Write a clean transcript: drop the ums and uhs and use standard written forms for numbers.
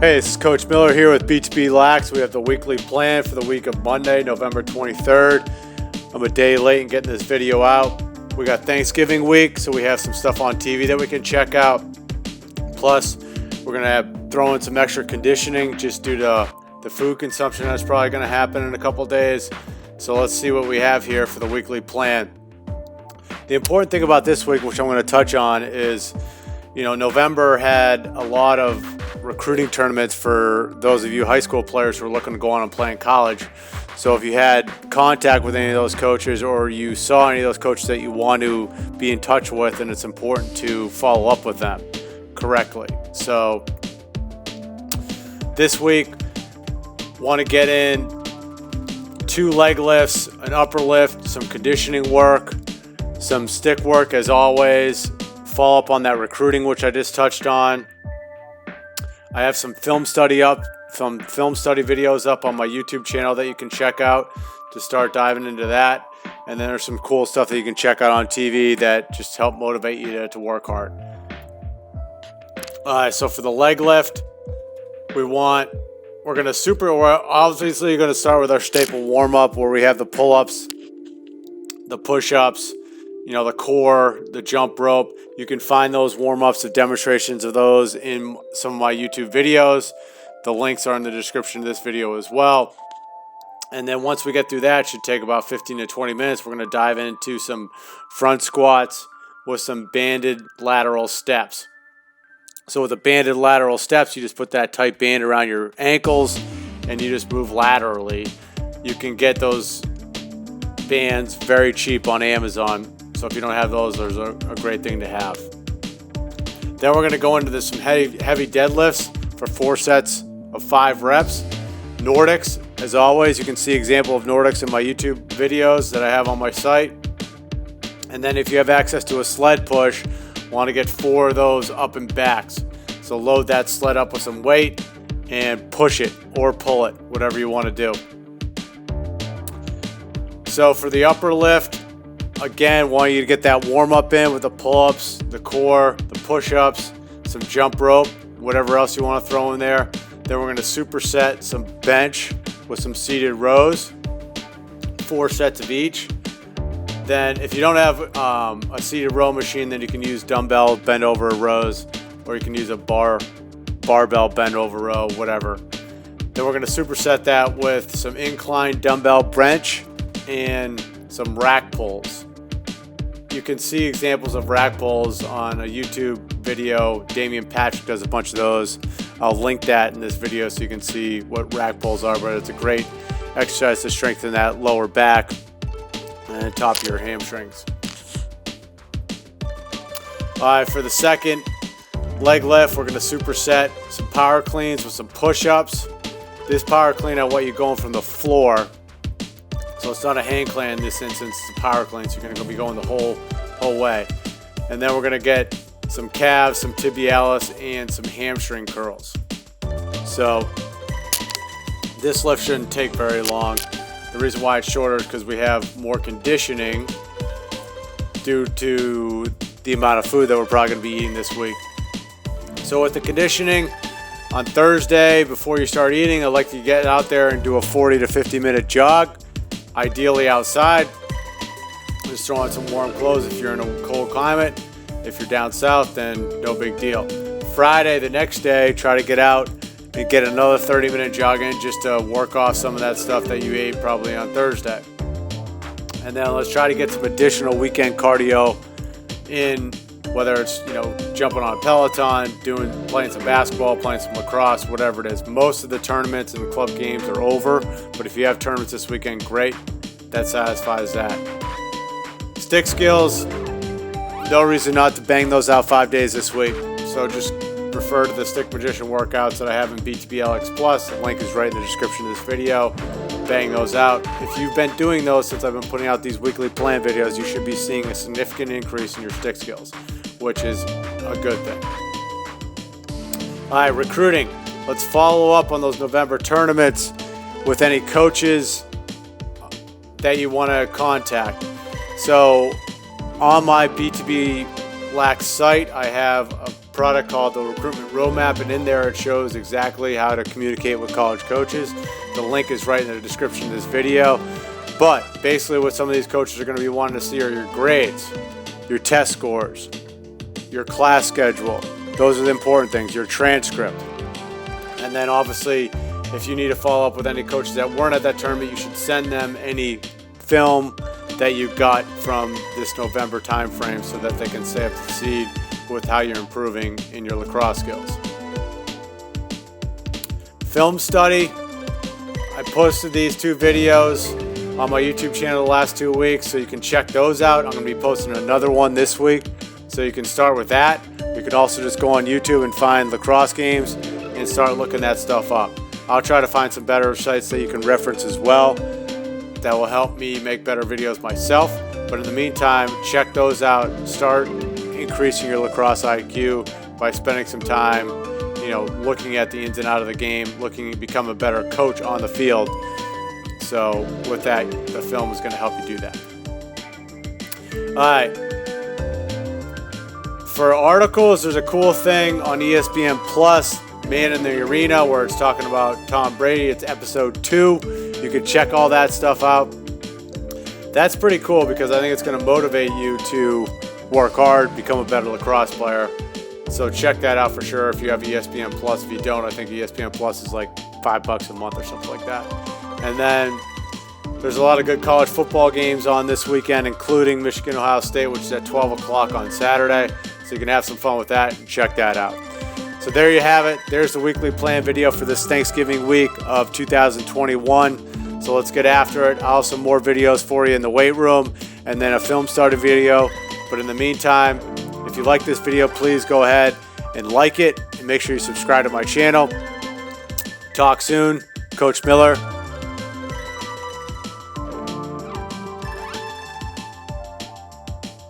Hey, this is Coach Miller here with BTB Lax. We have the weekly plan for the week of Monday, November 23rd. I'm a day late in getting this video out. We got Thanksgiving week, so we have some stuff on TV that we can check out. Plus, we're going to throw in some extra conditioning just due to the food consumption that's probably going to happen in a couple days. So let's see what we have here for the weekly plan. The important thing about this week, which I'm going to touch on, is November had a lot of recruiting tournaments for those of you high school players who are looking to go on and play in college. So if you had contact with any of those coaches or you saw any of those coaches that you want to be in touch with, then it's important to follow up with them correctly. So this week, want to get in 2 leg lifts, an upper lift, some conditioning work, some stick work as always. Follow up on that recruiting, which I just touched on. I have some film study videos up on my YouTube channel that you can check out to start diving into that. And then there's some cool stuff that you can check out on TV that just help motivate you to work hard. All right, so for the leg lift, we're obviously going to start with our staple warm-up where we have the pull-ups, the push-ups, the core, the jump rope. You can find those warm-ups, the demonstrations of those in some of my YouTube videos. The links are in the description of this video as well. And then once we get through that, it should take about 15 to 20 minutes. We're going to dive into some front squats with some banded lateral steps. So with the banded lateral steps, you just put that tight band around your ankles and you just move laterally. You can get those bands very cheap on Amazon. So if you don't have those are a great thing to have. Then we're going to go into some heavy deadlifts for 4 sets of 5 reps. Nordics, as always, you can see example of Nordics in my YouTube videos that I have on my site. And then if you have access to a sled push, want to get 4 of those up and backs. So load that sled up with some weight and push it or pull it, whatever you want to do. So for the upper lift, again, want you to get that warm-up in with the pull-ups, the core, the push-ups, some jump rope, whatever else you want to throw in there. Then we're going to superset some bench with some seated rows, 4 sets of each. Then if you don't have a seated row machine, then you can use dumbbell bend over rows, or you can use a barbell bend over row, whatever. Then we're going to superset that with some incline dumbbell bench and some rack pulls. You can see examples of rack pulls on a YouTube video. Damian Patrick does a bunch of those. I'll link that in this video so you can see what rack pulls are, but it's a great exercise to strengthen that lower back and top of your hamstrings. All right, for the second leg lift, we're going to superset some power cleans with some push-ups. This power clean, I want you going from the floor. So it's not a hand clean in this instance, it's a power clean. So you're going to be going the whole way. And then we're going to get some calves, some tibialis, and some hamstring curls. So this lift shouldn't take very long. The reason why it's shorter is because we have more conditioning due to the amount of food that we're probably going to be eating this week. So with the conditioning, on Thursday, before you start eating, I'd like to get out there and do a 40 to 50 minute jog. Ideally outside. Just throw on some warm clothes if you're in a cold climate. If you're down south, then no big deal. Friday, the next day, try to get out and get another 30-minute jog in just to work off some of that stuff that you ate probably on Thursday. And then let's try to get some additional weekend cardio in, whether it's jumping on a Peloton, playing some basketball, playing some lacrosse, whatever it is. Most of the tournaments and club games are over, but if you have tournaments this weekend, great. That satisfies that. Stick skills, no reason not to bang those out 5 days this week. So just refer to the Stick Magician workouts that I have in BTB Lax Plus. The link is right in the description of this video. Bang those out. If you've been doing those since I've been putting out these weekly plan videos, you should be seeing a significant increase in your stick skills, which is a good thing. All right, recruiting. Let's follow up on those November tournaments with any coaches that you want to contact. So on my BTB Lax site, I have a product called the Recruitment Roadmap, and in there it shows exactly how to communicate with college coaches. The link is right in the description of this video. But basically what some of these coaches are going to be wanting to see are your grades, your test scores, your class schedule. Those are the important things, your transcript. And then obviously, if you need to follow up with any coaches that weren't at that tournament, you should send them any film that you got from this November time frame so that they can stay up to speed with how you're improving in your lacrosse skills. Film study. I posted these 2 videos on my YouTube channel the last 2 weeks, so you can check those out. I'm going to be posting another one this week, so you can start with that. You can also just go on YouTube and find lacrosse games and start looking that stuff up. I'll try to find some better sites that you can reference as well that will help me make better videos myself. But in the meantime, check those out. Start increasing your lacrosse IQ by spending some time, looking at the ins and outs of the game, looking to become a better coach on the field. So with that, the film is going to help you do that. All right. For articles, there's a cool thing on ESPN Plus, Man in the Arena, where it's talking about Tom Brady. It's episode 2. You can check all that stuff out. That's pretty cool because I think it's going to motivate you to work hard, become a better lacrosse player. So check that out for sure if you have ESPN Plus. If you don't, I think ESPN Plus is like $5 a month or something like that. And then there's a lot of good college football games on this weekend, including Michigan-Ohio State, which is at 12 o'clock on Saturday. So you can have some fun with that and check that out. So there you have it. There's the weekly plan video for this Thanksgiving week of 2021. So let's get after it. I'll have some more videos for you in the weight room and then a film started video. But in the meantime, if you like this video, please go ahead and like it and make sure you subscribe to my channel. Talk soon. Coach Miller,